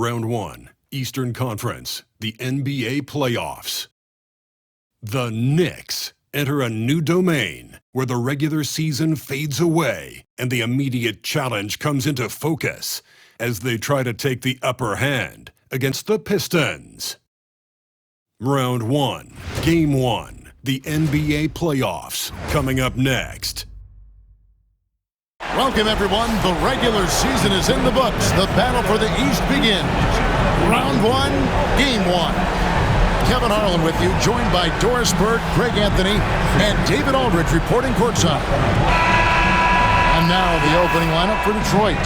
Round 1, Eastern Conference, the NBA playoffs. The Knicks enter a new domain where the regular season fades away and the immediate challenge comes into focus as they try to take the upper hand against the Pistons. Round 1, Game 1, the NBA playoffs, coming up next. Welcome, everyone. The regular season is in the books. The battle for the East begins. Round 1, Game 1. Kevin Harlan with you, joined by Doris Burke, Greg Anthony, and David Aldridge reporting courtside. And now the opening lineup for Detroit.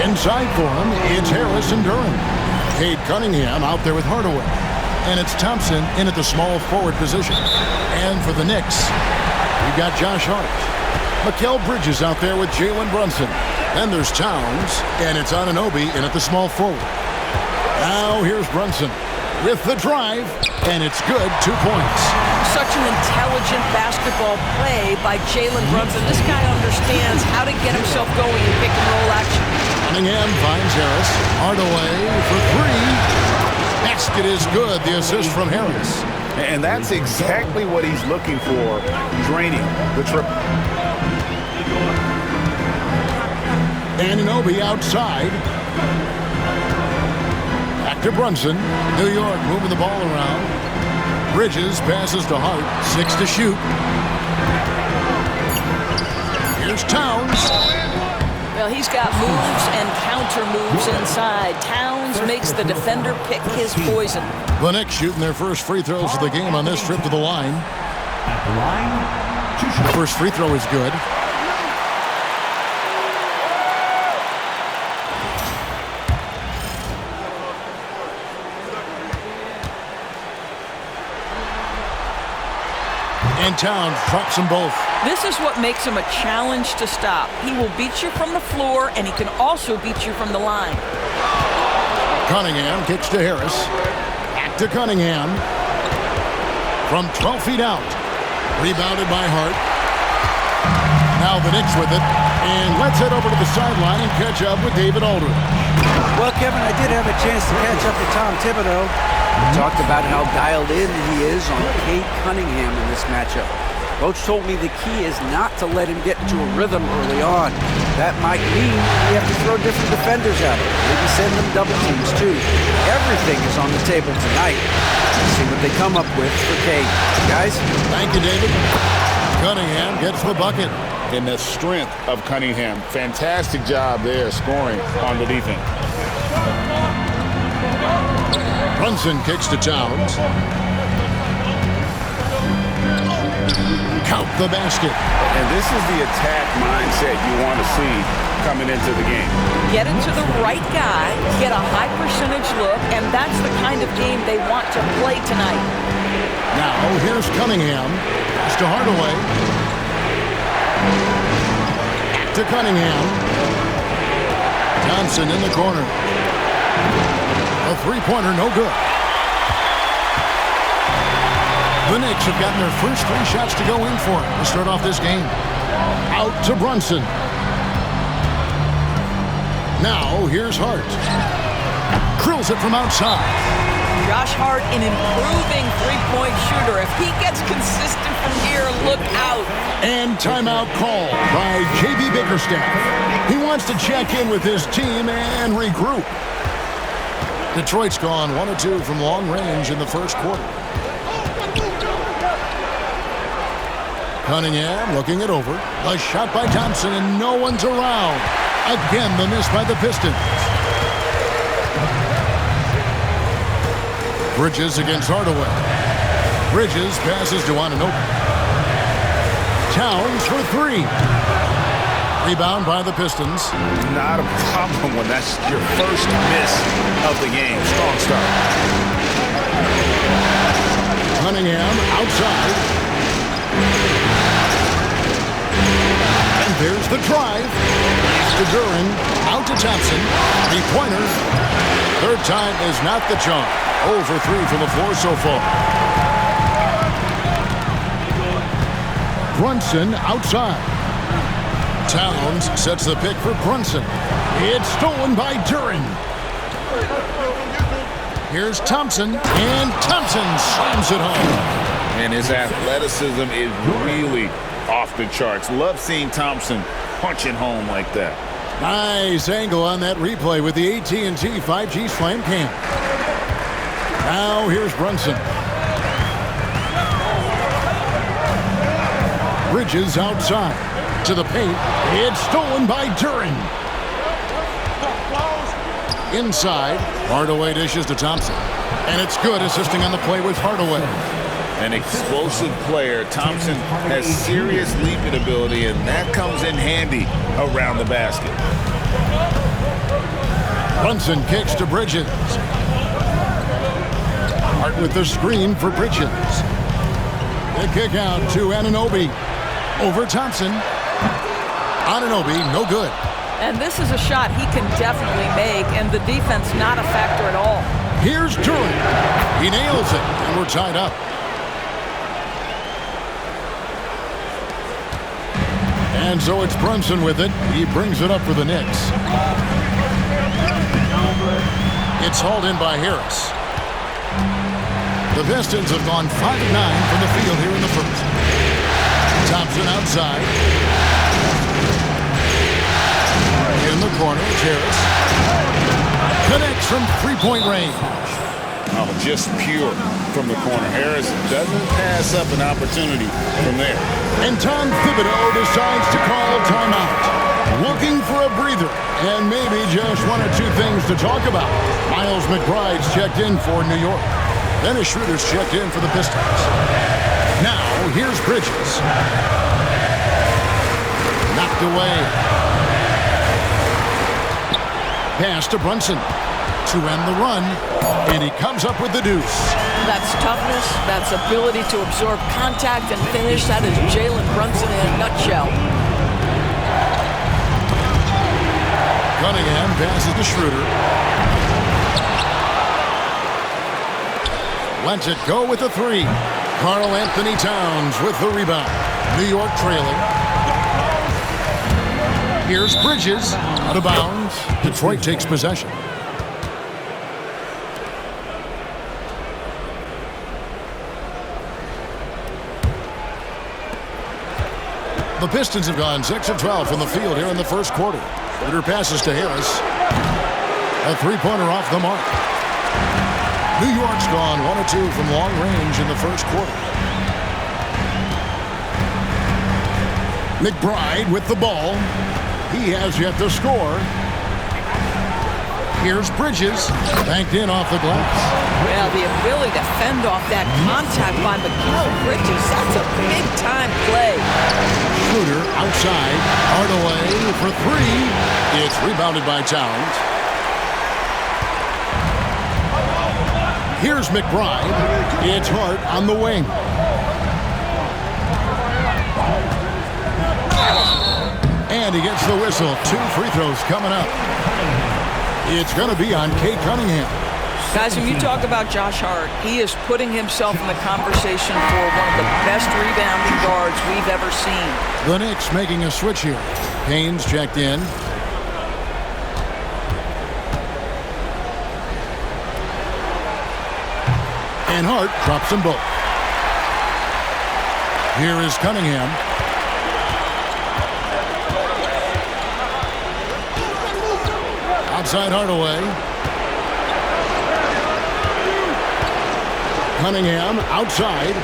Inside for him, it's Harris and Durham. Cade Cunningham out there with Hardaway. And it's Thompson in at the small forward position. And for the Knicks, we've got Josh Hart. Mikal Bridges out there with Jalen Brunson. Then there's Towns, and it's Anunoby in at the small forward. Now here's Brunson with the drive, and it's good, 2 points. Such an intelligent basketball play by Jalen Brunson. This guy understands how to get himself going in pick-and-roll action. Cunningham finds Harris. Hardaway for three. Basket is good, the assist from Harris. And that's exactly what he's looking for, draining the triple. Anunoby outside. Back to Brunson. New York moving the ball around. Bridges passes to Hart. 6 to shoot. Here's Towns. Well, he's got moves and counter moves inside. Towns makes the defender pick his poison. The Knicks shooting their first free throws of the game on this trip to the line. The first free throw is good. And Towns drops them both. This is what makes him a challenge to stop. He will beat you from the floor, and he can also beat you from the line. Cunningham kicks to Harris. Back to Cunningham. From 12 feet out. Rebounded by Hart. Now the Knicks with it. And let's head over to the sideline and catch up with David Aldridge. Well, Kevin, I did have a chance to catch up with Tom Thibodeau. We talked about how dialed in he is on Cade Cunningham in this matchup. Coach told me the key is not to let him get into a rhythm early on. That might mean we have to throw different defenders at him. Maybe send them double teams too. Everything is on the table tonight. Let's see what they come up with for Cade. Guys? Thank you, David. Cunningham gets the bucket. And the strength of Cunningham. Fantastic job there scoring on the defense. Brunson kicks to Towns. Count the basket. And this is the attack mindset you want to see coming into the game. Get it to the right guy, get a high percentage look, and that's the kind of game they want to play tonight. Now here's Cunningham. Pass to Hardaway. Back to Cunningham. Thompson in the corner. A three-pointer, no good. The Knicks have gotten their first 3 shots to go in for it to start off this game. Out to Brunson. Now here's Hart. Drills it from outside. Josh Hart, an improving three-point shooter. If he gets consistent from here, look out. And timeout called by J.B. Bickerstaff. He wants to check in with his team and regroup. Detroit's gone 1 of 2 from long range in the first quarter. Cunningham looking it over. A shot by Thompson, and no one's around. Again, the miss by the Pistons. Bridges against Hardaway. Bridges passes to Anunoby. Towns for 3. Rebound by the Pistons. Not a problem when that's your first miss of the game. Strong start. Cunningham outside. And there's the drive. To Duran. Out to Thompson. 3-pointer. Third time is not the charm. 0 for 3 from the floor so far. Brunson outside. Towns sets the pick for Brunson. It's stolen by Duran. Here's Thompson, and Thompson slams it home. And his athleticism is really off the charts. Love seeing Thompson punching home like that. Nice angle on that replay with the AT&T 5G Slam Cam. Now here's Brunson. Bridges outside to the paint. It's stolen by Duren. Inside, Hardaway dishes to Thompson. And it's good, assisting on the play with Hardaway. An explosive player. Thompson has serious leaping ability, and that comes in handy around the basket. Brunson kicks to Bridges. Hart with the screen for Bridges. The kick out to Anunoby. Over Thompson. Anunoby, no good. And this is a shot he can definitely make, and the defense not a factor at all. Here's Duren. He nails it, and we're tied up. And so it's Brunson with it. He brings it up for the Knicks. It's hauled in by Harris. The Pistons have gone 5-9 from the field here in the first. Thompson outside. In the corner, it's Harris. Connects from three-point range. Oh, just pure from the corner. Harris doesn't pass up an opportunity from there. And Tom Thibodeau decides to call timeout. Looking for a breather and maybe just one or two things to talk about. Miles McBride's checked in for New York. Dennis Schroeder's checked in for the Pistons. Now, here's Bridges. Knocked away. Pass to Brunson to end the run, and he comes up with the deuce. That's toughness, that's ability to absorb contact and finish. That is Jalen Brunson in a nutshell. Cunningham passes to Schroeder. Lets it go with the three. Karl Anthony Towns with the rebound. New York trailing. Here's Bridges, out of bounds. Detroit takes possession. The Pistons have gone 6 of 12 from the field here in the first quarter. Schroeder passes to Harris. A three-pointer off the mark. New York's gone 1 of 2 from long range in the first quarter. McBride with the ball. He has yet to score. Here's Bridges, banked in off the glass. Well, the ability to fend off that contact by Bridges, that's a big-time play. Schroeder outside, Hardaway for three. It's rebounded by Towns. Here's McBride. It's Hart on the wing. And he gets the whistle. 2 free throws coming up. It's going to be on Kate Cunningham. Guys, when you talk about Josh Hart, he is putting himself in the conversation for one of the best rebounding guards we've ever seen. The Knicks making a switch here. Payne's checked in. And Hart drops them both. Here is Cunningham. Outside Hardaway. Cunningham outside.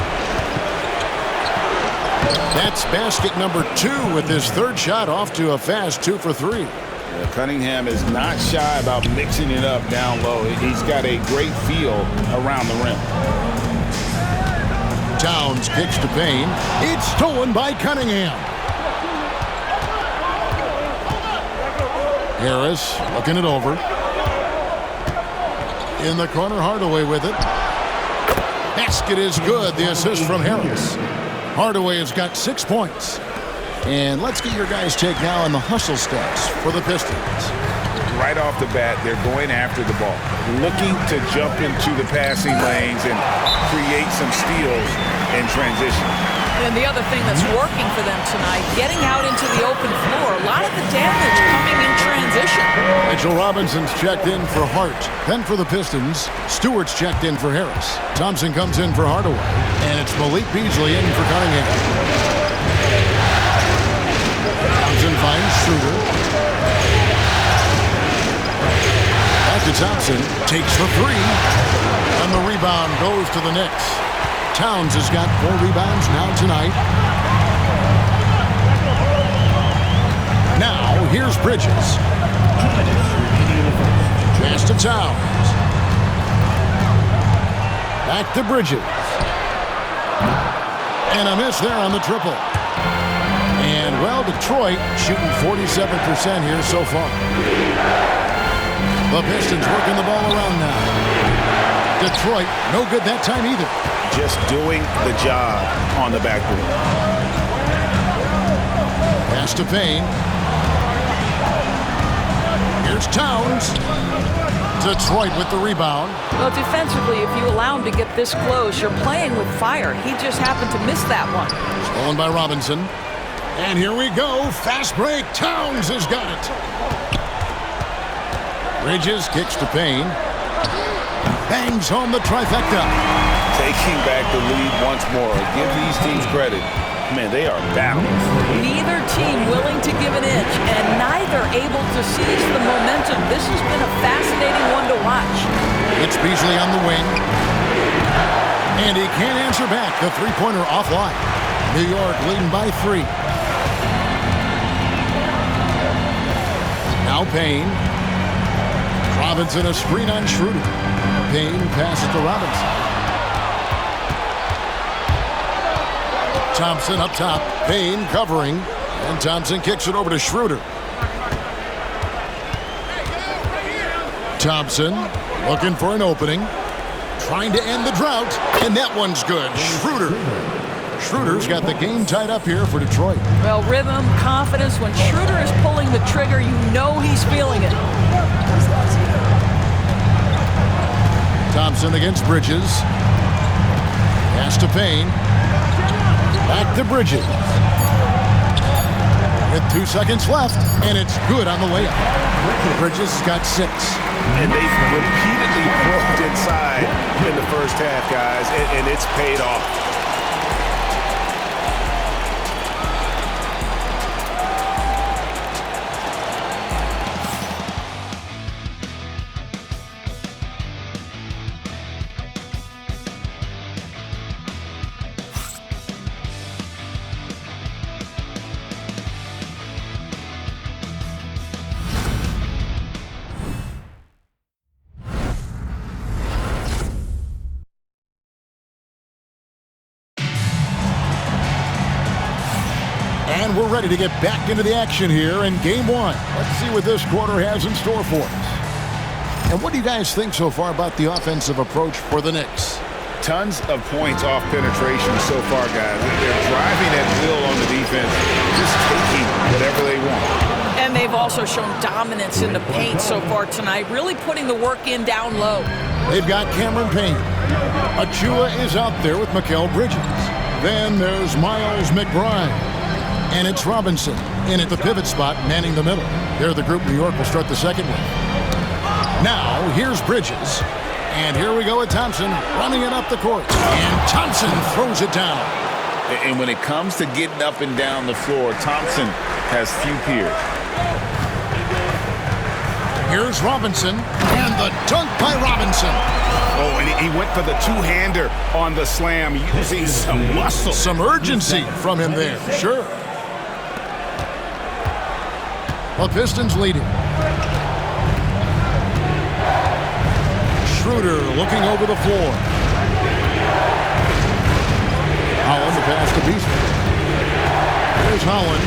That's basket number 2 with his third shot off to a fast 2 for 3. Yeah, Cunningham is not shy about mixing it up down low. He's got a great feel around the rim. Towns kicks to Payne. It's stolen by Cunningham. Harris looking it over. In the corner, Hardaway with it. Basket is good. The assist from Harris. Hardaway has got 6 points. And let's get your guys' take now on the hustle steps for the Pistons. Right off the bat, they're going after the ball, looking to jump into the passing lanes and create some steals in transition. And the other thing that's working for them tonight, getting out into the open floor. A lot of the damage coming in transition. Mitchell Robinson's checked in for Hart. Then for the Pistons, Stewart's checked in for Harris. Thompson comes in for Hardaway. And it's Malik Beasley in for Cunningham. Thompson finds Schroeder. Back to Thompson. Takes the three. And the rebound goes to the Knicks. Towns has got 4 rebounds now tonight. Now, here's Bridges. Pass to Towns. Back to Bridges. And a miss there on the triple. And, well, Detroit shooting 47% here so far. The Pistons working the ball around now. Detroit, no good that time either. Just doing the job on the backboard. Pass to Payne. Here's Towns. Detroit with the rebound. Well, defensively, if you allow him to get this close, you're playing with fire. He just happened to miss that one. Stolen by Robinson. And here we go. Fast break. Towns has got it. Bridges kicks to Payne. Bangs home the trifecta. Taking back the lead once more. Give these teams credit. Man, they are balanced. Neither team willing to give an inch, and neither able to seize the momentum. This has been a fascinating one to watch. It's Beasley on the wing. And he can't answer back. The three-pointer offline. New York leading by 3. Now Payne. Robinson a screen on Schroeder. Payne passes to Robinson. Thompson up top. Payne covering. And Thompson kicks it over to Schroeder. Thompson looking for an opening. Trying to end the drought. And that one's good. Schroeder. Schroeder's got the game tied up here for Detroit. Well, rhythm, confidence. When Schroeder is pulling the trigger, you know he's feeling it. Thompson against Bridges. Pass to Payne. Back to Bridges. With 2 seconds left, and it's good on the layup. Bridges has got 6. And they've repeatedly broke inside in the first half, guys, and it's paid off. And we're ready to get back into the action here in Game 1. Let's see what this quarter has in store for us. And what do you guys think so far about the offensive approach for the Knicks? Tons of points off penetration so far, guys. They're driving at will on the defense, just taking whatever they want. And they've also shown dominance in the paint so far tonight, really putting the work in down low. They've got Cameron Payne. Achua is out there with Mikal Bridges. Then there's Miles McBride. And it's Robinson in at the pivot spot, manning the middle. They're the group New York will start the second with. Now, here's Bridges. And here we go with Thompson running it up the court. And Thompson throws it down. And when it comes to getting up and down the floor, Thompson has few peers. Here's Robinson. And the dunk by Robinson. Oh, and he went for the two-hander on the slam, using some muscle. Some urgency from him there, sure. The Pistons leading. Schroeder looking over the floor. Holland to pass to Beasley. Here's Holland.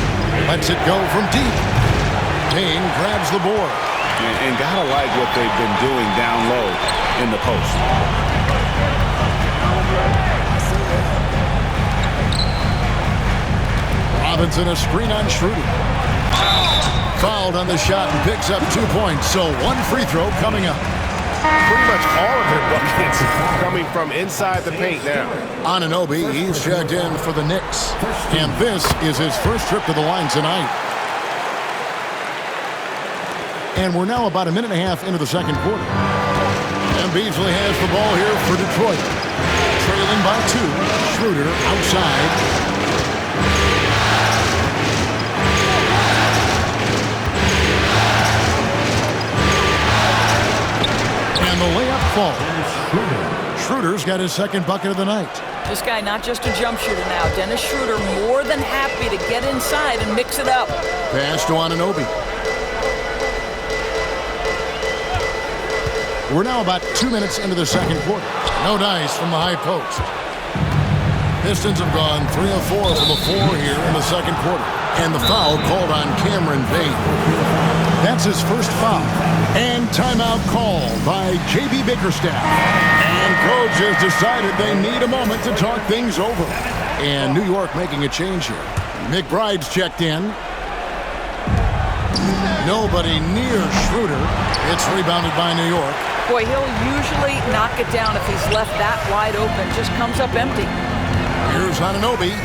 Lets it go from deep. Payne grabs the board. And gotta like what they've been doing down low in the post. Robinson a screen on Schroeder. Fouled on the shot and picks up 2 points, so 1 free throw coming up. pretty much all of their buckets coming from inside the paint now. Anunoby, he's checked in for the Knicks. And this is his first trip to the line tonight. And we're now about a minute and a half into the second quarter. And Beasley has the ball here for Detroit. Trailing by 2. Schroeder outside. And the layup falls. Schroeder's got his second bucket of the night. This guy not just a jump shooter now. Dennis Schroeder more than happy to get inside and mix it up. Pass to Anunoby. We're now about 2 minutes into the second quarter. No dice from the high post. Pistons have gone 3 of 4 from the floor here in the second quarter. And the foul called on Cameron Payne. That's his first foul. And timeout called by J.B. Bickerstaff. And coach has decided they need a moment to talk things over. And New York making a change here. McBride's checked in. Nobody near Schroeder. It's rebounded by New York. Boy, he'll usually knock it down if he's left that wide open. Just comes up empty. Here's Anunoby.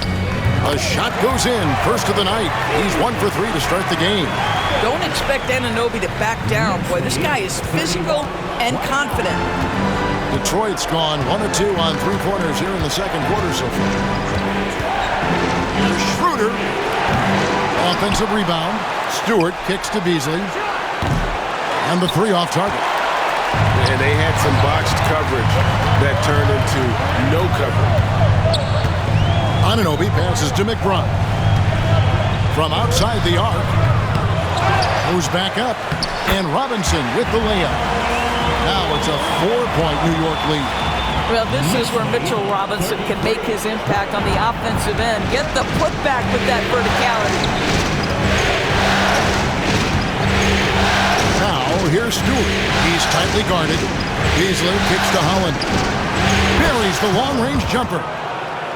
A shot goes in. First of the night. He's 1 for 3 to start the game. Don't expect Anunoby to back down. Boy, this guy is physical and confident. Detroit's gone 1 of 2 on three-pointers here in the second quarter so far. Here's Schroeder. Offensive rebound. Stewart kicks to Beasley. And the 3 off target. And they had some botched coverage that turned into no coverage. Anunoby passes to McBride. From outside the arc. Moves back up. And Robinson with the layup. Now it's a 4-point New York lead. Well, this is where Mitchell Robinson can make his impact on the offensive end. Get the putback with that verticality. Now, here's Stewart. He's tightly guarded. Beasley kicks to Holland. Buries the long-range jumper.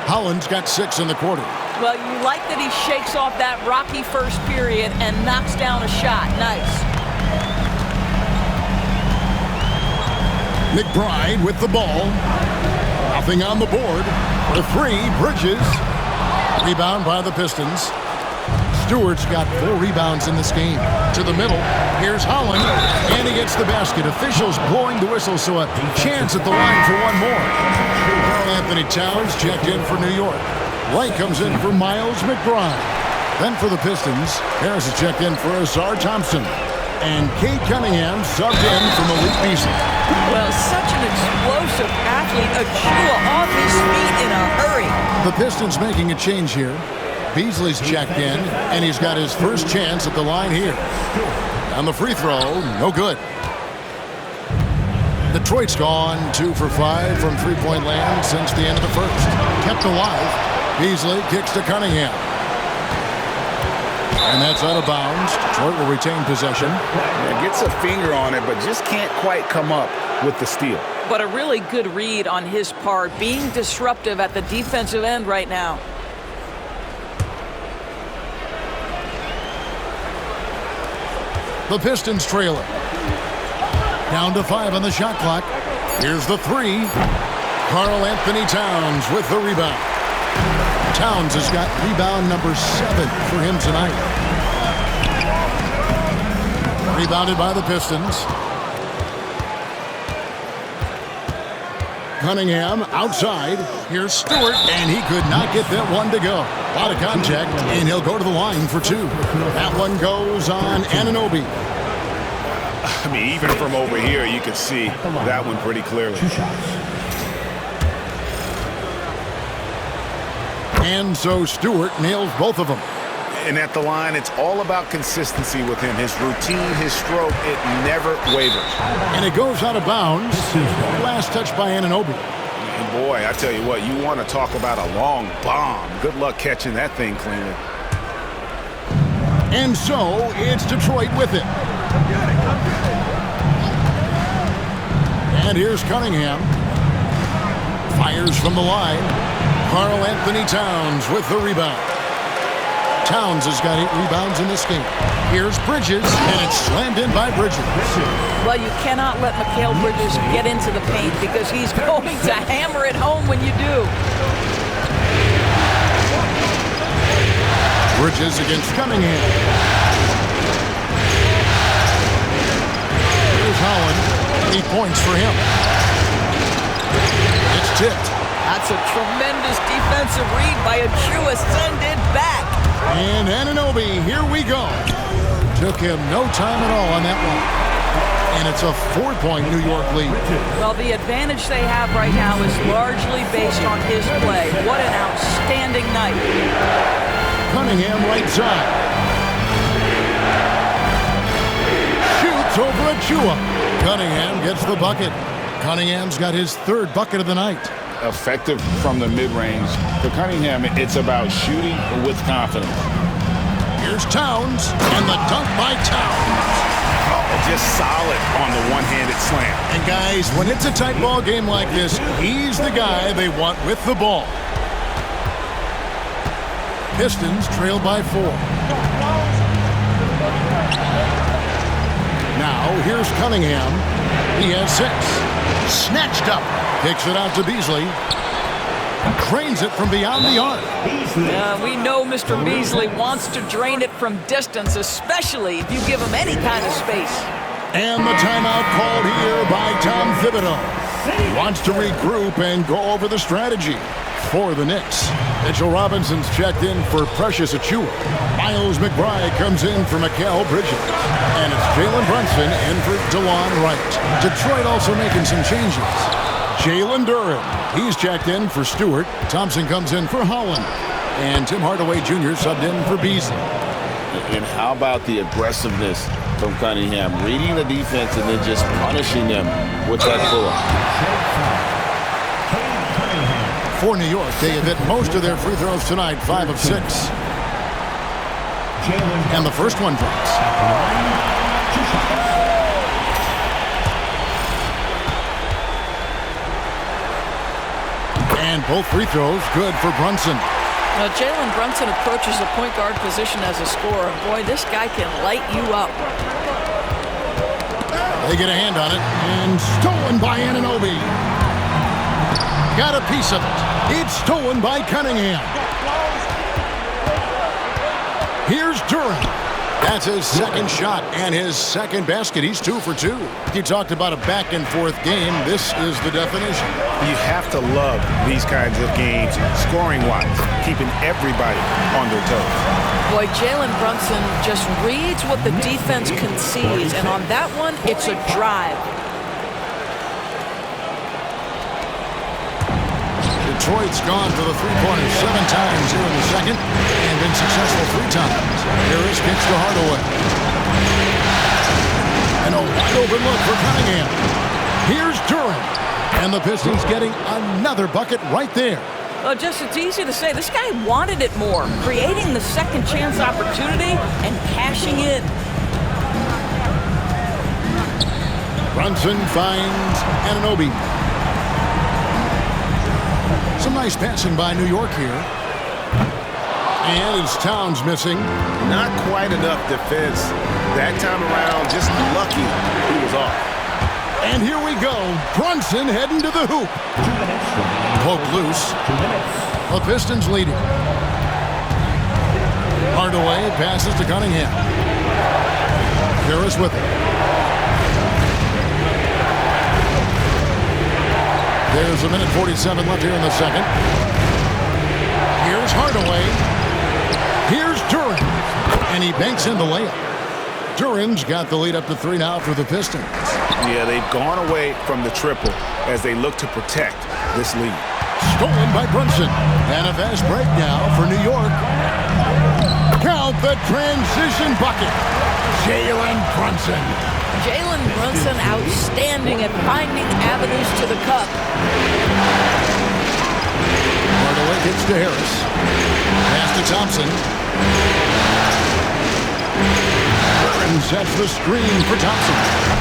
Holland's got 6 in the quarter. Well, you like that he shakes off that rocky first period and knocks down a shot. Nice. McBride with the ball. Nothing on the board. The 3, Bridges. Rebound by the Pistons. Stewart's got 4 rebounds in this game. To the middle. Here's Holland. And he gets the basket. Officials blowing the whistle, so a chance at the line for one more. Anthony Towns checked in for New York. White comes in for Miles McBride. Then for the Pistons, Harris is checked in for Azar Thompson. And Kate Cunningham subbed in for Malik Beasley. Well, such an explosive athlete. A jewel off his feet in a hurry. The Pistons making a change here. Beasley's checked in, and he's got his first chance at the line here. On the free throw, no good. Detroit's gone 2 for 5 from three-point land since the end of the first. Kept alive. Beasley kicks to Cunningham. And that's out of bounds. Detroit will retain possession. Yeah, gets a finger on it, but just can't quite come up with the steal. But a really good read on his part, being disruptive at the defensive end right now. The Pistons trail it. Down to 5 on the shot clock. Here's the 3. Karl Anthony Towns with the rebound. Towns has got rebound number 7 for him tonight. Rebounded by the Pistons. Cunningham outside. Here's Stewart, and he could not get that one to go. A lot of contact, and he'll go to the line for 2. That one goes on Anunoby. I mean, even from over here, you can see that one pretty clearly. And so Stewart nails both of them. And at the line, it's all about consistency with him. His routine, his stroke, it never wavers. And it goes out of bounds. Last touch by Anunoby. And boy, I tell you what, you want to talk about a long bomb. Good luck catching that thing cleanly. And so it's Detroit with it. And here's Cunningham. Fires from the line. Karl Anthony Towns with the rebound. Towns has got 8 rebounds in this game. Here's Bridges, and it's slammed in by Bridges. Well, you cannot let Mikal Bridges get into the paint because he's going to hammer it home when you do. Bridges against Cunningham. Here's Holland. 8 points for him. It's tipped. That's a tremendous defensive read by Achua. Send it back. And Anunoby, here we go. Took him no time at all on that one. And it's a 4-point New York lead. Well, the advantage they have right now is largely based on his play. What an outstanding night. Cunningham right side. Shoots over Achua. Cunningham gets the bucket. Cunningham's got his 3rd bucket of the night. Effective from the mid-range. For Cunningham, it's about shooting with confidence. Here's Towns, and the dunk by Towns. Oh, just solid on the one-handed slam. And guys, when it's a tight ball game like this, he's the guy they want with the ball. Pistons trail by 4. Now, here's Cunningham. He has 6. Snatched up. Kicks it out to Beasley. Drains it from beyond the arc. We know Mr. Beasley wants to drain it from distance, especially if you give him any kind of space. And the timeout called here by Tom Thibodeau. He wants to regroup and go over the strategy for the Knicks. Mitchell Robinson's checked in for Precious Achua. Miles McBride comes in for Mikal Bridges. And it's Jalen Brunson in for DeLon Wright. Detroit also making some changes. Jalen Duren, he's checked in for Stewart. Thompson comes in for Holland. And Tim Hardaway Jr. subbed in for Beasley. And how about the aggressiveness from Cunningham? Reading the defense and then just punishing them with that pull-up. For New York, they have hit most of their free throws tonight, 5 of 6. And the first one drops. And both free throws good for Brunson. Now, Jalen Brunson approaches the point guard position as a scorer. Boy, this guy can light you up. They get a hand on it, and stolen by Anunoby. Got a piece of it. It's stolen by Cunningham. Here's Duren. That's his second shot and his second basket. He's 2 for 2. You talked about a back-and-forth game. This is the definition. You have to love these kinds of games, scoring-wise, keeping everybody on their toes. Boy, Jalen Brunson just reads what the defense concedes, and on that one, it's a drive. Detroit's gone for the three-pointers 7 times here in the second and been successful 3 times. Harris kicks to Hardaway. And a wide-open look for Cunningham. Here's Duren. And the Pistons getting another bucket right there. Well, just it's easy to say. This guy wanted it more, creating the second chance opportunity and cashing in. Brunson finds Anunoby. Some nice passing by New York here. And it's Towns missing. Not quite enough defense that time around. Just lucky he was off. And here we go. Brunson heading to the hoop. Poke loose. The Pistons leading. Hardaway passes to Cunningham. Harris with it. There's a minute 47 left here in the second. Here's Hardaway. Here's Duren. And he banks in the layup. Duren's got the lead up to 3 now for the Pistons. Yeah, they've gone away from the triple as they look to protect this lead. Stolen by Brunson. And a fast break now for New York. Count the transition bucket. Jalen Brunson. Jalen Brunson outstanding at finding avenues to the cup. Hardaway gets to Harris. Pass to Thompson. Duren sets the screen for Thompson.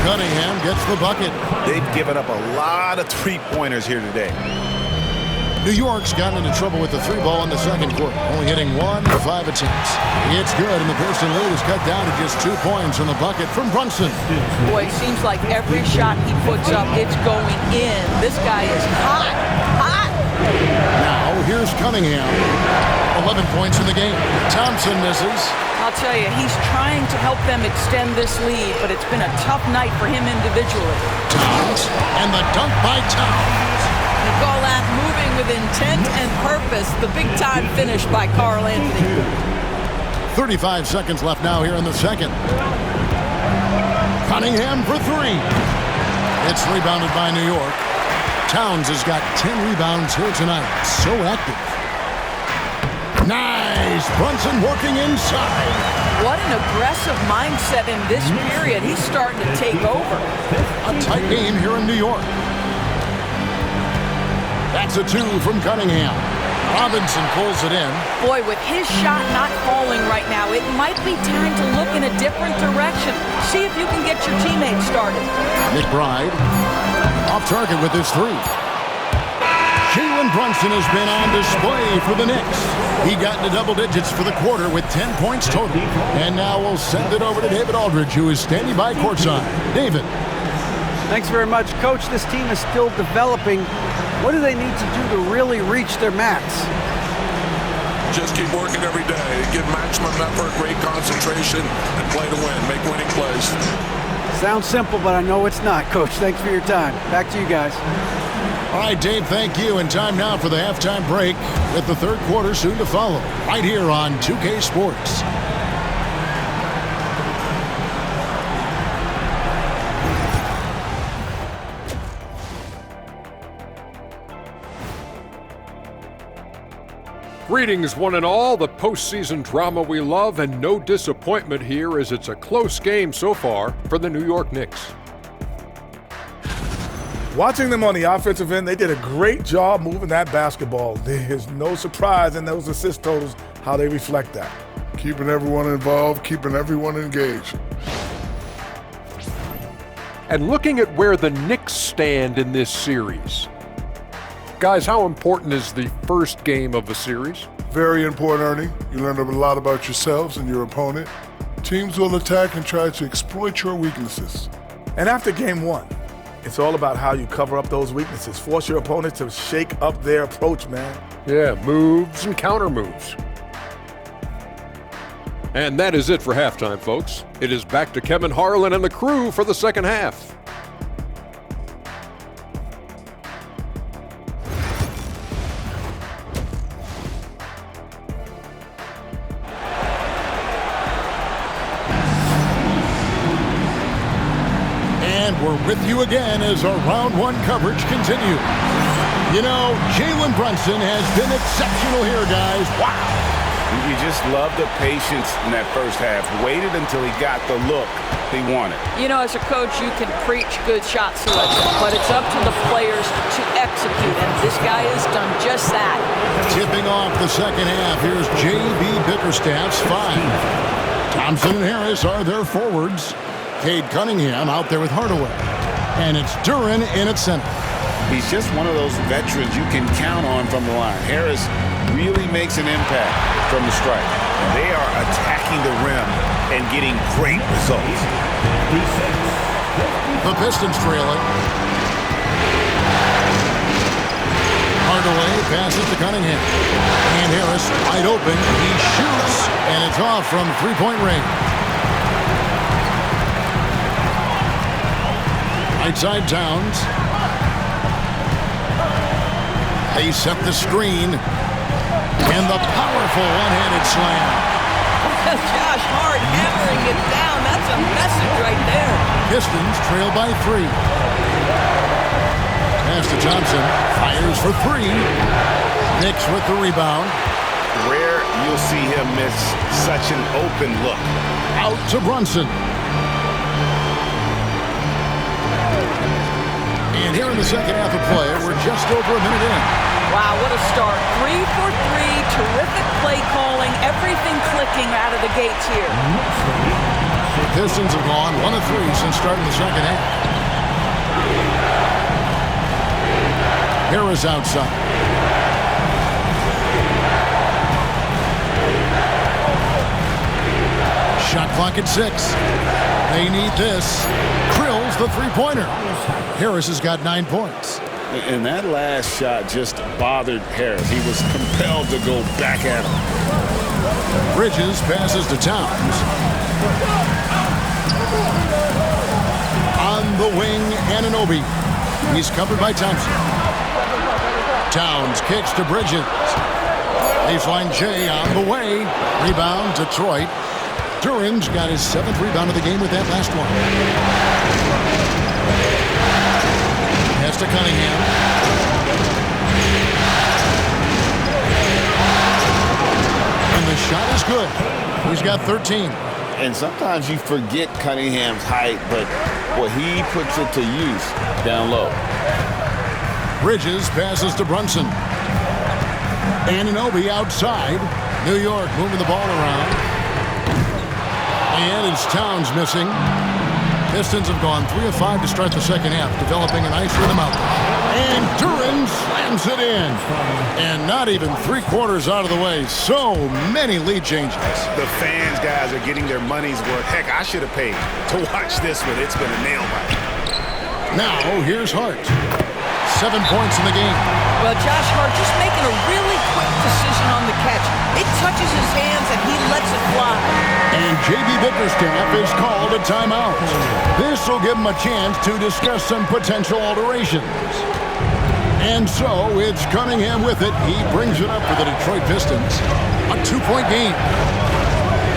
Cunningham gets the bucket. They've given up a lot of three-pointers here today. New York's gotten into trouble with the 3-ball in the second quarter, only hitting 1 of 5 attempts. It's good, and the Piston lead is cut down to just 2 points in the bucket from Brunson. Boy, it seems like every shot he puts up, it's going in. This guy is hot, hot. Now, here's Cunningham. 11 points in the game. Thompson misses. I'll tell you, he's trying to help them extend this lead, but it's been a tough night for him individually. Towns, and the dunk by Towns. You call that moving with intent and purpose. The big-time finish by Karl Anthony. 35 seconds left now here in the second. Cunningham for 3. It's rebounded by New York. Towns has got 10 rebounds here tonight. So active. Nice! Brunson working inside. What an aggressive mindset in this period. He's starting to take over. A tight game here in New York. That's a 2 from Cunningham. Robinson pulls it in. Boy, with his shot not falling right now, it might be time to look in a different direction. See if you can get your teammates started. McBride off target with his 3. Jalen Brunson has been on display for the Knicks. He got into double digits for the quarter with 10 points total. And now we'll send it over to David Aldridge, who is standing by courtside. David. Thanks very much, Coach. This team is still developing. What do they need to do to really reach their max? Just keep working every day. Give maximum effort, great concentration, and play to win. Make winning plays. Sounds simple, but I know it's not, Coach. Thanks for your time. Back to you guys. All right, Dave, thank you. And time now for the halftime break with the third quarter soon to follow. Right here on 2K Sports. Greetings, one and all. The postseason drama we love, and no disappointment here as it's a close game so far for the New York Knicks. Watching them on the offensive end, they did a great job moving that basketball. There's no surprise in those assist totals how they reflect that. Keeping everyone involved, keeping everyone engaged. And looking at where the Knicks stand in this series. Guys, how important is the first game of the series? Very important, Ernie. You learn a lot about yourselves and your opponent. Teams will attack and try to exploit your weaknesses. And after game 1, it's all about how you cover up those weaknesses. Force your opponent to shake up their approach, man. Yeah, moves and counter moves. And that is it for halftime, folks. It is back to Kevin Harlan and the crew for the second half. We're with you again as our round 1 coverage continues. You know, Jalen Brunson has been exceptional here, guys. Wow. You just love the patience in that first half. Waited until he got the look he wanted. You know, as a coach, you can preach good shot selection, but it's up to the players to execute, and this guy has done just that. Tipping off the second half, here's J.B. Bickerstaff's 5. Thompson and Harris are their forwards. Cade Cunningham out there with Hardaway. And it's Duren in at center. He's just one of those veterans you can count on from the line. Harris really makes an impact from the stripe. They are attacking the rim and getting great results. The Pistons trail it. Hardaway passes to Cunningham. And Harris wide open. He shoots, and it's off from three-point range. Right side Towns. They set the screen. And the powerful one-handed slam. Josh Hart hammering it down. That's a message right there. Pistons trail by 3. Pass to Johnson. Fires for 3. Knicks with the rebound. Rare you'll see him miss such an open look. Out to Brunson. And here in the second half of play, we're just over a minute in. Wow, what a start. 3 for 3, terrific play calling, everything clicking out of the gates here. The Pistons have gone 1 of 3 since starting the second half. Harris outside. Shot clock at 6. They need this. Drills the three-pointer. Harris has got 9 points. And that last shot just bothered Harris. He was compelled to go back at him. Bridges passes to Towns. On the wing, Anunoby. He's covered by Thompson. Towns kicks to Bridges. Baseline J on the way. Rebound, Detroit. Duran's got his 7th rebound of the game with that last one. Pass to Cunningham. And the shot is good. He's got 13. And sometimes you forget Cunningham's height, but boy, he puts it to use down low. Bridges passes to Brunson. Anunoby outside. New York moving the ball around. And it's Towns missing. Pistons have gone 3 of 5 to start the second half, developing a nice rhythm out there. And Duran slams it in. And not even 3/4 out of the way. So many lead changes. The fans, guys, are getting their money's worth. Heck, I should have paid to watch this one. It's been a nail biter. Now, here's Hart. 7 points in the game. Well, Josh Hart just making a really quick decision on the catch. It touches his hands and he lets it fly. And J.B. Bickerstaff is called a timeout. This will give him a chance to discuss some potential alterations. And so it's Cunningham with it. He brings it up for the Detroit Pistons. A 2-point game.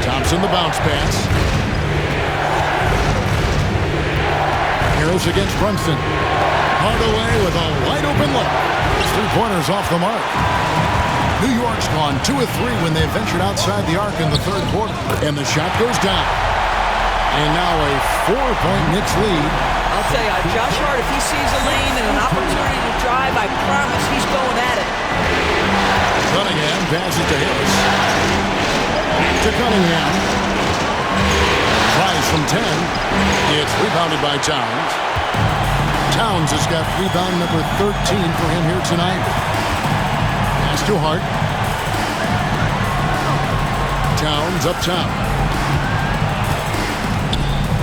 Thompson the bounce pass. Harris against Brunson. Hardaway with a wide-open look. His three-pointer's off the mark. New York's gone 2 of 3 when they ventured outside the arc in the third quarter. And the shot goes down. And now a 4-point Knicks lead. I'll tell you, Josh Hart, if he sees a lane and an opportunity to drive, I promise he's going at it. Cunningham passes to Harris. To Cunningham. Tries from 10. It's rebounded by Towns. Towns has got rebound number 13 for him here tonight. Pass to Hart. Towns up top.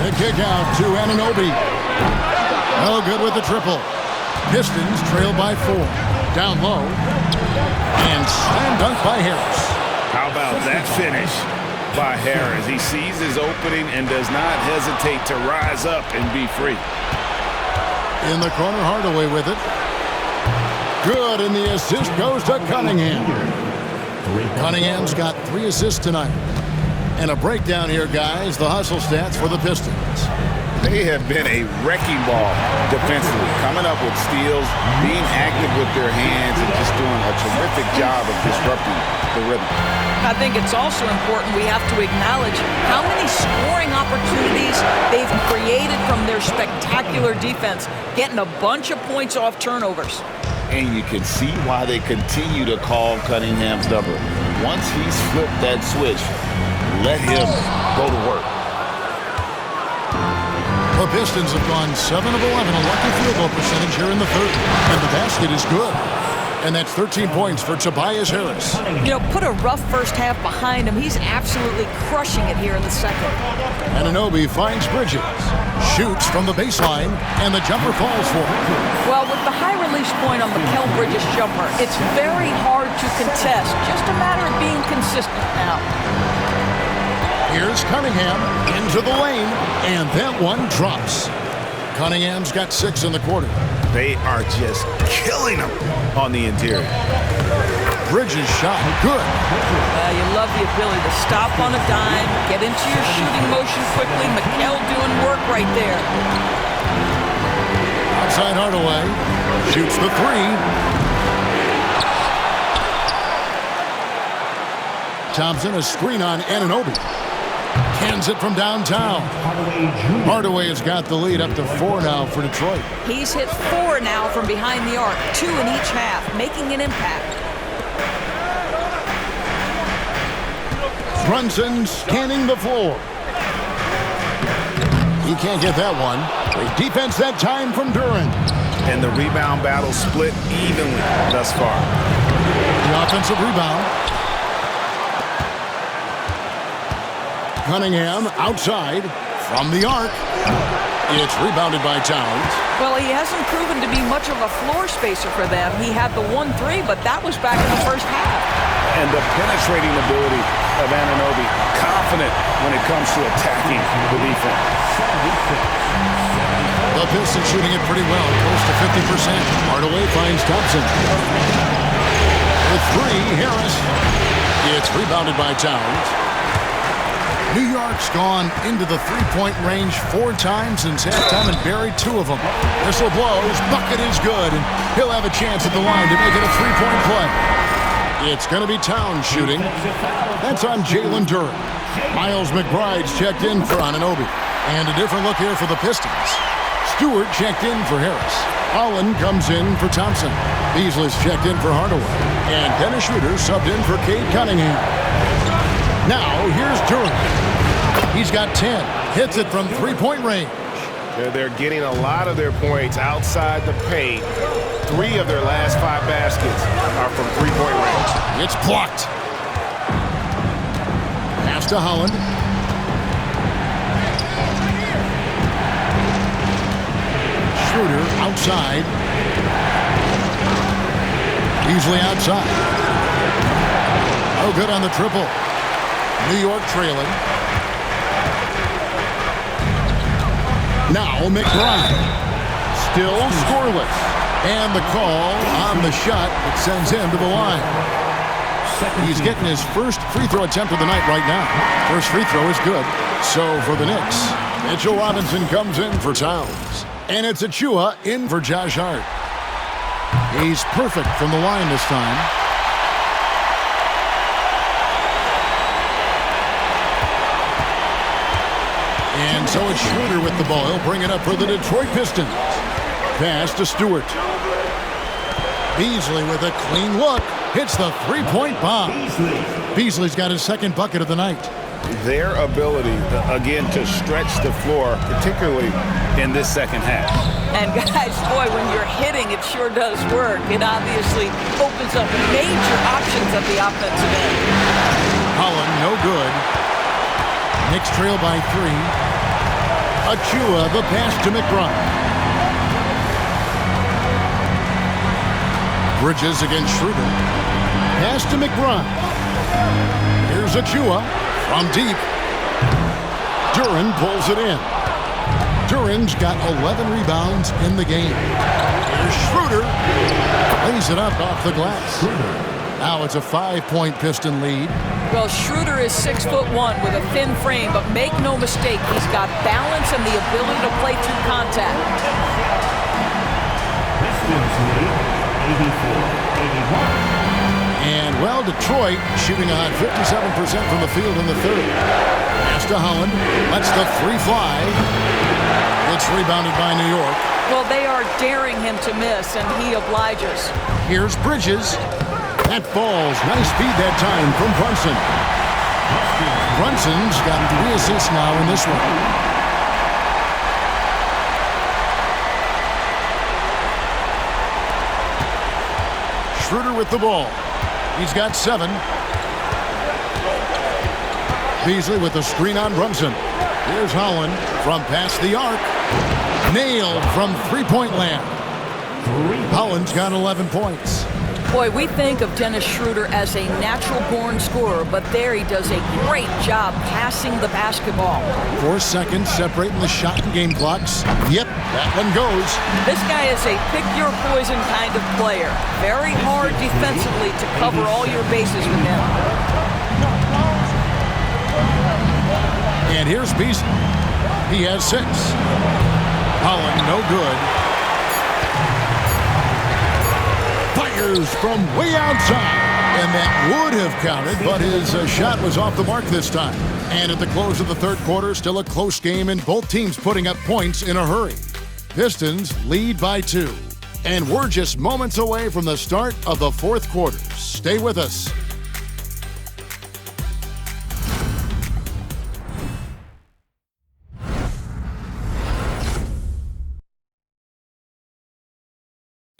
The kick out to Anunoby. No good with the triple. Pistons trail by 4. Down low. And slam dunk by Harris. How about that finish by Harris? He sees his opening and does not hesitate to rise up and be free. In the corner, Hardaway with it. Good, and the assist goes to Cunningham. Cunningham's got 3 assists tonight. And a breakdown here, guys. The hustle stats for the Pistons. They have been a wrecking ball defensively, coming up with steals, being active with their hands, and just doing a terrific job of disrupting the rhythm. I think it's also important we have to acknowledge how many scoring opportunities they've created from their spectacular defense, getting a bunch of points off turnovers. And you can see why they continue to call Cunningham's number. Once he's flipped that switch, let him go to work. The Pistons have gone 7 of 11, a lucky field goal percentage here in the third. And the basket is good. And that's 13 points for Tobias Harris. You know, put a rough first half behind him. He's absolutely crushing it here in the second. Anunoby finds Bridges. Shoots from the baseline, and the jumper falls for him. Well, with the high release point on Mikal Bridges' jumper, it's very hard to contest. Just a matter of being consistent now. Here's Cunningham into the lane, and that one drops. Cunningham's got 6 in the quarter. They are just killing them on the interior. Bridges shot good. You love the ability to stop on a dime, get into your shooting motion quickly. Mikal doing work right there. Outside Hardaway. Shoots the 3. Thompson, a screen on Anunoby. Cans it from downtown. Hardaway has got the lead up to 4 now for Detroit. He's hit 4 now from behind the arc, 2 in each half, making an impact. Brunson scanning the floor. He can't get that one. Great defense that time from Duran. And the rebound battle split evenly thus far. The offensive rebound. Cunningham outside from the arc. It's rebounded by Towns. Well, he hasn't proven to be much of a floor spacer for them. He had the 1-3, but that was back in the first half. And the penetrating ability of Anunoby, confident when it comes to attacking the defense. The Pistons shooting it pretty well, close to 50%. Hardaway finds Thompson. With 3, Harris. It's rebounded by Towns. New York's gone into the three-point range 4 times since halftime and buried 2 of them. Whistle blows, bucket is good, and he'll have a chance at the line to make it a 3-point play. It's going to be Towns shooting. That's on Jalen Duren. Miles McBride's checked in for Anunoby. And a different look here for the Pistons. Stewart checked in for Harris. Holland comes in for Thompson. Beasley's checked in for Hardaway. And Dennis Schroeder subbed in for Cade Cunningham. Now, here's Duren. He's got 10. Hits it from three-point range. They're getting a lot of their points outside the paint. 3 of their last 5 baskets are from three-point range. It's blocked. Pass to Holland. Schroeder outside. Beasley outside. Oh, good on the triple. New York trailing. Now McBride. Still scoreless. And the call on the shot that sends him to the line. He's getting his first free throw attempt of the night right now. First free throw is good. So for the Knicks, Mitchell Robinson comes in for Towns. And it's Achua in for Josh Hart. He's perfect from the line this time. And so it's Schroeder with the ball. He'll bring it up for the Detroit Pistons. Pass to Stewart. Beasley with a clean look. Hits the three-point bomb. Beasley's got his second bucket of the night. Their ability, again, to stretch the floor, particularly in this second half. And guys, boy, when you're hitting, it sure does work. It obviously opens up major options at the offensive end. Holland, no good. Knicks trail by 3. Achua, the pass to McBride. Bridges against Schroeder. Pass to McBride. Here's Achua from deep. Duren pulls it in. Duren's got 11 rebounds in the game. Here's Schroeder. Lays it up off the glass. Now it's a 5-point Piston lead. Well, Schroeder is 6'1" with a thin frame, but make no mistake, he's got balance and the ability to play through contact. And, well, Detroit shooting a hot 57% from the field in the third. Pass to Holland. Lets the 3 fly. It's rebounded by New York. Well, they are daring him to miss, and he obliges. Here's Bridges. That falls. Nice speed that time from Brunson. Brunson's got 3 assists now in this one. Schroeder with the ball. He's got 7. Beasley with the screen on Brunson. Here's Holland from past the arc. Nailed from three-point land. Holland's got 11 points. Boy, we think of Dennis Schroeder as a natural-born scorer, but there he does a great job passing the basketball. 4 seconds separating the shot and game clocks. Yep, that one goes. This guy is a pick-your-poison kind of player. Very hard defensively to cover all your bases with him. And here's Beasley. He has 6. Holland, no good. Fires from way outside. And that would have counted, but his shot was off the mark this time. And at the close of the third quarter, still a close game, and both teams putting up points in a hurry. Pistons lead by 2. And we're just moments away from the start of the fourth quarter. Stay with us.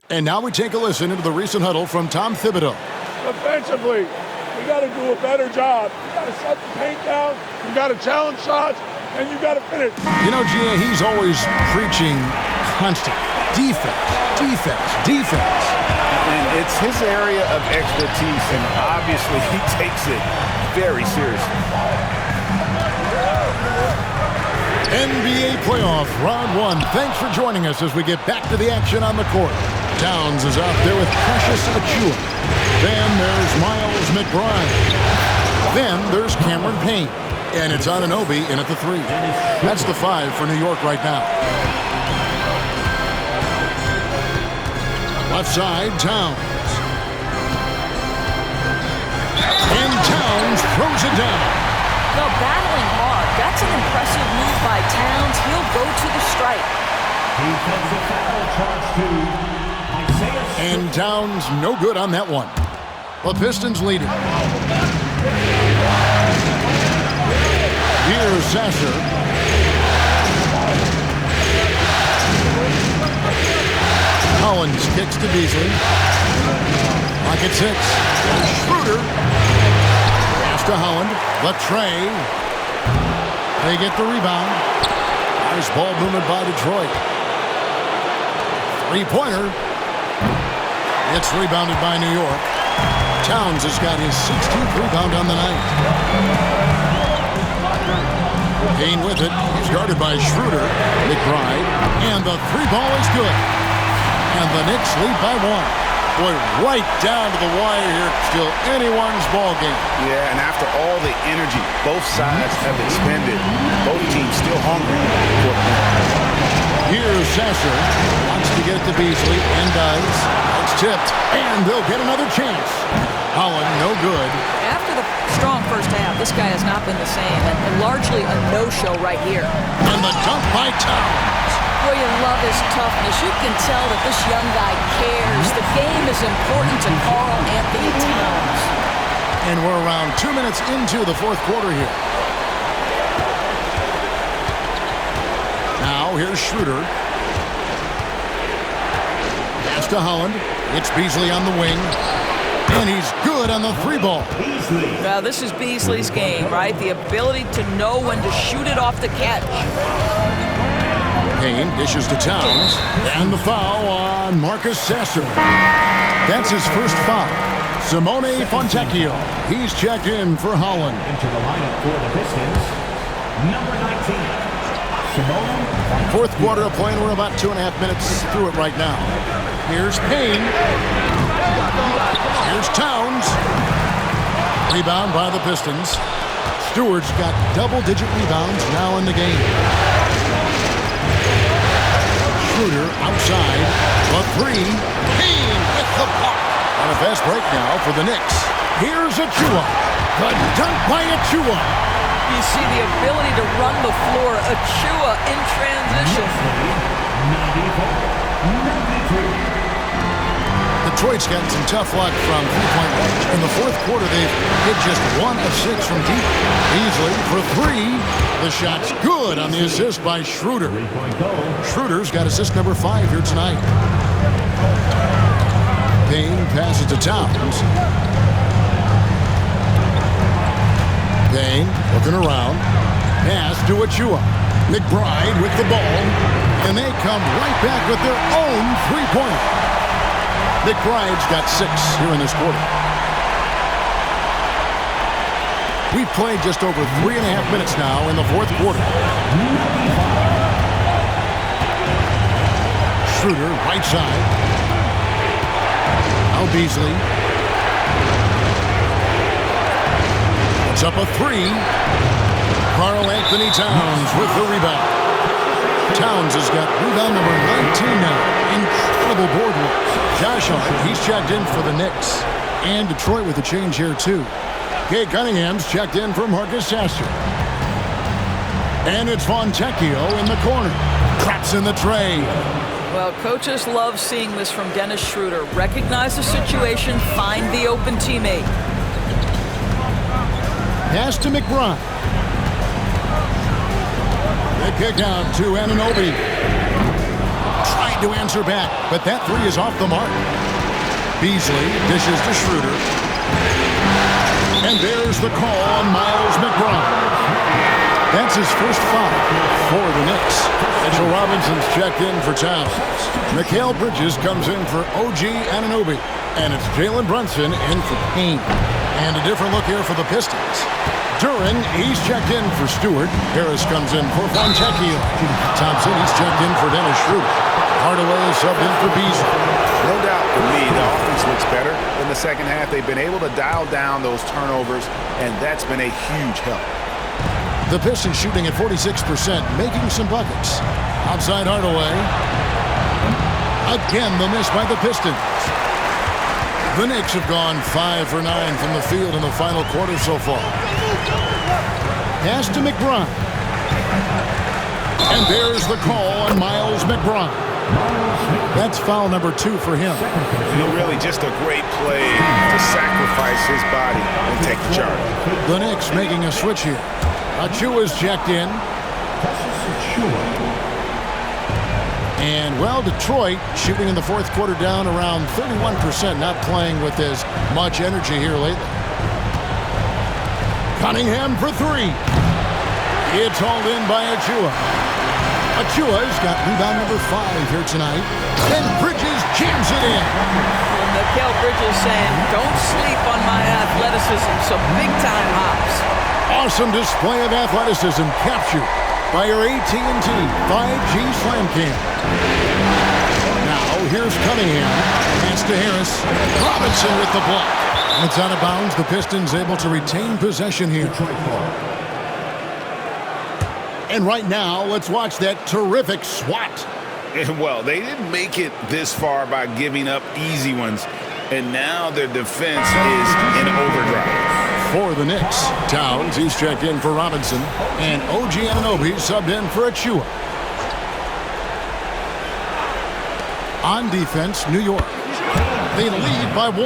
And now we take a listen into the recent huddle from Tom Thibodeau. Offensively, we got to do a better job. You got to shut the paint down. You got to challenge shots, and you got to finish. You know, Gia, he's always preaching constant defense, defense, defense. And it's his area of expertise, and obviously he takes it very seriously. NBA playoff round one. Thanks for joining us as we get back to the action on the court. Towns is out there with Precious Achiuwa. Then there's Miles McBride. Then there's Cameron Payne. And it's Anunoby in at the 3. That's the 5 for New York right now. Left side, Towns. And Towns throws it down. No, battling hard. That's an impressive move by Towns. He'll go to the strike. Defensive foul charge to Isaiah. And Towns no good on that one. The Pistons lead it. Here's Sasser. Collins kicks to Beasley. Clock at 6. Schroeder. Pass to Holland. Left Trey. They get the rebound. Nice ball movement by Detroit. Three-pointer. It's rebounded by New York. Towns has got his 16th rebound on the night. Payne with it. He's guarded by Schroeder. McBride. And the 3-ball is good. And the Knicks lead by 1. Boy, right down to the wire here. Still anyone's ball game. Yeah, and after all the energy both sides have expended, both teams still hungry for the win. Here's Sasser. Wants to get it to Beasley and does. It's tipped. And they'll get another chance. Holland, no good. After the strong first half, this guy has not been the same, and largely a no-show right here. And the dunk by Towns. Boy, you love his toughness. You can tell that this young guy cares. The game is important to Karl Anthony Towns. And we're around 2 minutes into the fourth quarter here. Now, here's Schroeder. Pass to Holland. It's Beasley on the wing. And he's good on the 3-ball. Now, this is Beasley's game, right? The ability to know when to shoot it off the catch. Payne dishes to Towns. And the foul on Marcus Sasser. That's his first foul. Simone Fontecchio. He's checked in for Holland. Into the lineup for the Pistons, number 19, Simone. Fourth quarter of play, and we're about 2.5 minutes through it right now. Here's Payne. Here's Towns. Rebound by the Pistons. Stewart's got double-digit rebounds now in the game. Schroeder outside. The 3. Payne with the block. On a fast break now for the Knicks. Here's Achiuwa. The dunk by Achiuwa. You see the ability to run the floor. Achiuwa in transition. 94-93. Detroit's gotten some tough luck from three-point range. In the fourth quarter, they've hit just 1 of 6 from deep. Beasley for 3. The shot's good on the assist by Schroeder. Schroeder's got assist number 5 here tonight. Payne passes to Towns. Payne looking around. Pass to Achiuwa. McBride with the ball. And they come right back with their own three-pointer. McBride's got 6 here in this quarter. We've played just over 3.5 minutes now in the fourth quarter. Schroeder, right side. Now Beasley. It's up a 3. Karl Anthony Towns with the rebound. Towns has got rebound number 19 now. Incredible board work. Josh Hart, he's checked in for the Knicks. And Detroit with a change here, too. Kate Cunningham's checked in for Marcus Sasser. And it's Fontecchio in the corner. Traps in the tray. Well, coaches love seeing this from Dennis Schroeder. Recognize the situation, find the open teammate. Pass to McBride. They kick out to Anunoby. Tried to answer back, but that 3 is off the mark. Beasley dishes to Schroeder. And there's the call on Miles McBride. That's his first foul for the Knicks. Mitchell Robinson's checked in for Towns. Mikal Bridges comes in for OG Anunoby. And it's Jalen Brunson in for Payne. And a different look here for the Pistons. Duran, he's checked in for Stewart. Harris comes in for Fontecchio. Thompson, he's checked in for Dennis Schroeder. Hardaway is subbed in for Beasley. No doubt for me, the offense looks better in the second half. They've been able to dial down those turnovers, and that's been a huge help. The Pistons shooting at 46%, making some buckets. Outside Hardaway. Again, the miss by the Pistons. The Knicks have gone 5 for 9 from the field in the final quarter so far. Pass to McBride. And there's the call on Miles McBride. That's foul number 2 for him. Really just a great play to sacrifice his body and take the charge. The Knicks making a switch here. Achua's checked in. And, well, Detroit shooting in the fourth quarter down around 31%, not playing with as much energy here lately. Cunningham for 3. It's hauled in by Achua. Achua's got rebound number 5 here tonight. And Bridges jams it in. Mikal Bridges saying, don't sleep on my athleticism, some big-time hops. Awesome display of athleticism captured by your AT&T 5G Slam Cam. Now, here's Cunningham. Pass to Harris. Robinson with the block. It's out of bounds. The Pistons able to retain possession here. And right now, let's watch that terrific swat. Well, they didn't make it this far by giving up easy ones, and now their defense is in overdrive. For the Knicks, Towns, he's checked in for Robinson, and OG Anunoby subbed in for Achua. On defense, New York. They lead by 1.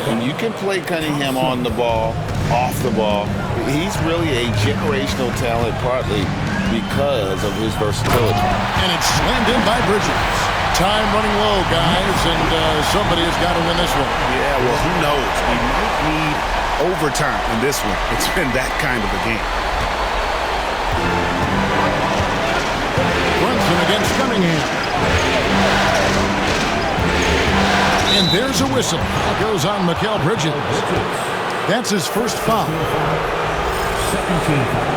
When you can play Cunningham on the ball, off the ball, he's really a generational talent, partly because of his versatility. And it's slammed in by Bridges. Time running low, guys, and somebody has got to win this one. Yeah, well, who knows? We might need overtime in this one. It's been that kind of a game. Brunson against Cunningham. And there's a whistle. That goes on Mikal Bridges. That's his first foul. 17 foul.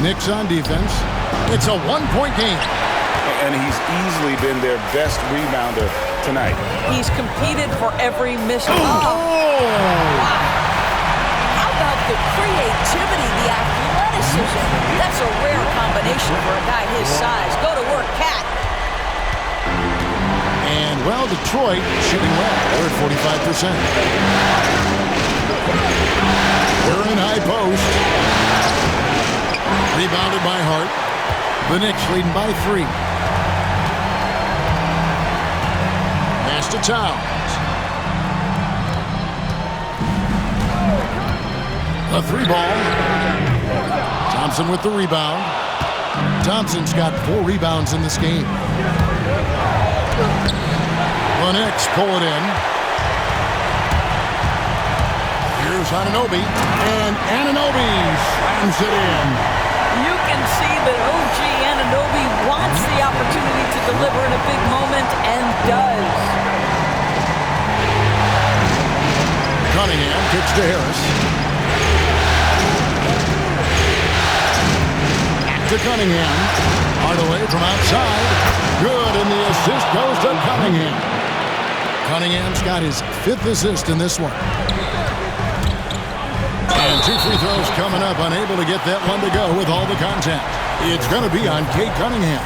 Knicks on defense. It's a one-point game. And he's easily been their best rebounder tonight. He's competed for every miss. Oh! Wow. How about the creativity, the athleticism? That's a rare combination for a guy his size. Go to work, Cat. And, well, Detroit shooting well. They're at 45%. They're in high post. Rebounded by Hart. The Knicks leading by 3. Pass to Towns. A 3 ball. Thompson with the rebound. Thompson's got 4 rebounds in this game. The Knicks pull it in. Here's Anunoby. And Anunoby slams it in. You can see that OG Anunoby wants the opportunity to deliver in a big moment and does. Cunningham kicks to Harris. Back to Cunningham. Hardaway from outside. Good, and the assist goes to Cunningham. Cunningham's got his 5th assist in this one. And 2 free throws coming up, unable to get that one to go with all the contact. It's going to be on Kate Cunningham.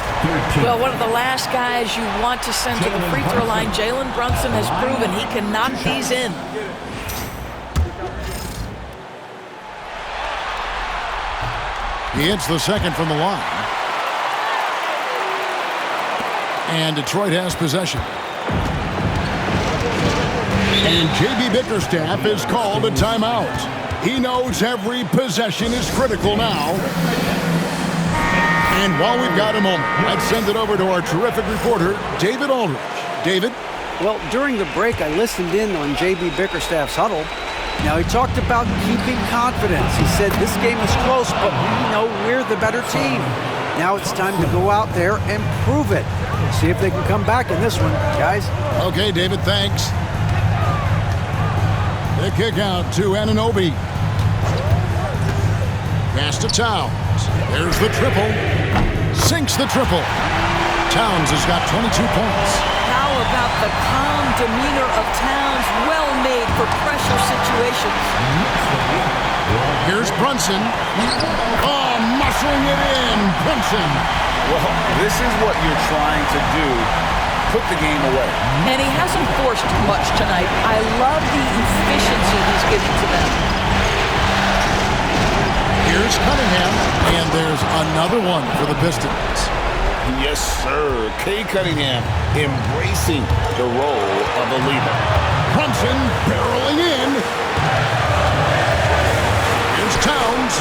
Well, one of the last guys you want to send to the free throw line, Jalen Brunson has proven he can knock these in. He hits the second from the line. And Detroit has possession. And J.B. Bickerstaff is called a timeout. He knows every possession is critical now. And while we've got a moment, I'd send it over to our terrific reporter, David Aldridge. David? Well, during the break, I listened in on J.B. Bickerstaff's huddle. Now, he talked about keeping confidence. He said this game is close, but we know we're the better team. Now it's time to go out there and prove it. See if they can come back in this one, guys. Okay, David, thanks. The kick out to Anunoby. Pass to Towns. There's the triple. Sinks the triple. Towns has got 22 points. How about the calm demeanor of Towns? Well made for pressure situations. Here's Brunson. Oh, muscling it in. Brunson. Well, this is what you're trying to do. Put the game away. And he hasn't forced much tonight. I love the efficiency he's giving to them. Here's Cunningham, and there's another one for the Pistons. Yes, sir. Kay Cunningham embracing the role of a leader. Brunson barreling in. Here's Towns.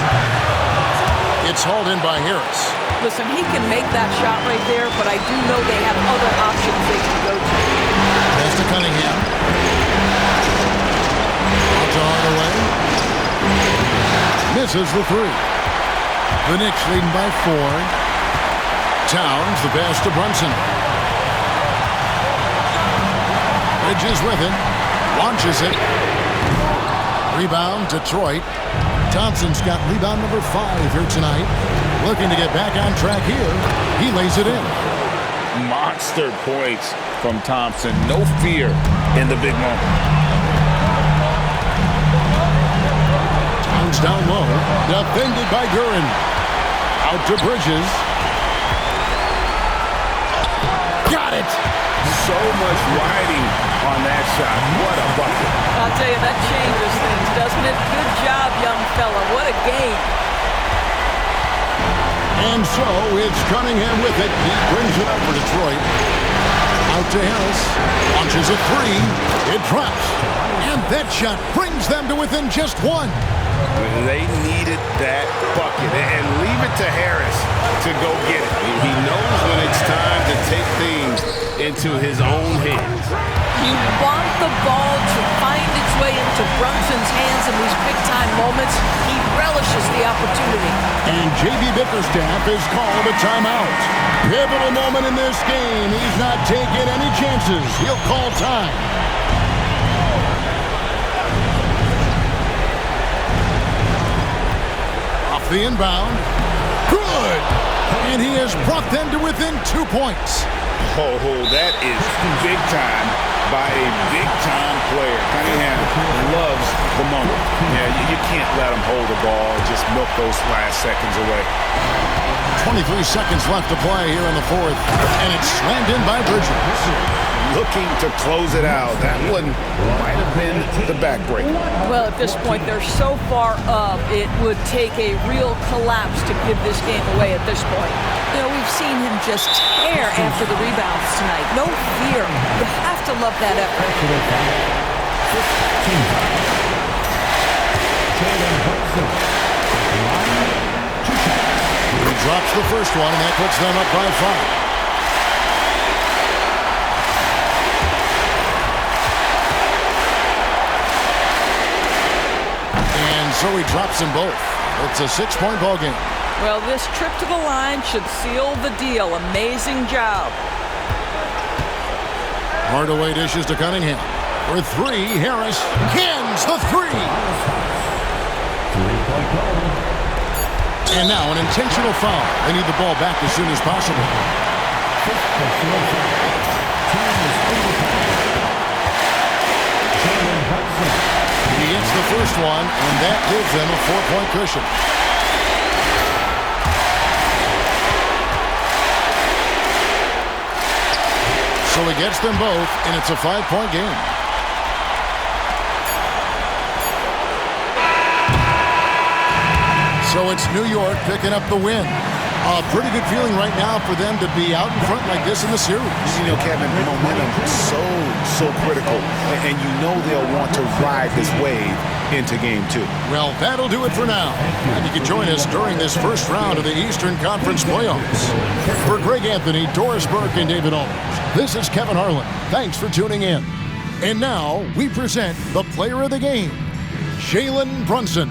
It's hauled in by Harris. Listen, he can make that shot right there, but I do know they have other options they can go to. Pass to Cunningham. Out to Hardaway. Misses the three. The Knicks leading by 4. Towns, the pass to Brunson. Bridges with it. Launches it. Rebound, Detroit. Thompson's got rebound number 5 here tonight. Looking to get back on track here. He lays it in. Monster points from Thompson. No fear in the big moment. Towns down low. Defended by Duran. Out to Bridges. Got it. So much riding on that shot. What a bucket. I'll tell you, that changes things, doesn't it? Good job, young fella. What a game. And so it's Cunningham with it. He brings it up for Detroit. Out to Harris. Launches a 3. It drops. And that shot brings them to within just 1. They needed that bucket. And leave it to Harris to go get it. He knows when it's time to take things into his own hands. You want the ball to find its way into Brunson's hands in these big-time moments. He relishes the opportunity. And J.B. Bickerstaff has called a timeout. Pivotal moment in this game. He's not taking any chances. He'll call time. Off the inbound. Good! And he has brought them to within 2 points. Oh, that is big time by a big-time player. Cunningham loves the moment. Yeah, you can't let him hold the ball and just milk those last seconds away. 23 seconds left to play here in the 4th. And it's slammed in by Bridges. Looking to close it out. That one might have been the backbreaker. Well, at this point, they're so far up, it would take a real collapse to give this game away at this point. You know, we've seen him just tear after the rebounds tonight. No fear. You have to love that effort. He drops the first one, and that puts them up by 5. So he drops them both. It's a 6-point ball game. Well, this trip to the line should seal the deal. Amazing job. Hardaway dishes to Cunningham. For 3, Harris cans the 3. And now an intentional foul. They need the ball back as soon as possible. He gets the first one, and that gives them a 4-point cushion. So he gets them both, and it's a 5-point game. So it's New York picking up the win. A pretty good feeling right now for them to be out in front like this in the series. You know, Kevin, momentum so critical. And you know they'll want to ride this wave into game 2. Well, that'll do it for now. And you can join us during this first round of the Eastern Conference playoffs. For Greg Anthony, Doris Burke, and David Holmes, this is Kevin Harlan. Thanks for tuning in. And now we present the player of the game, Jalen Brunson.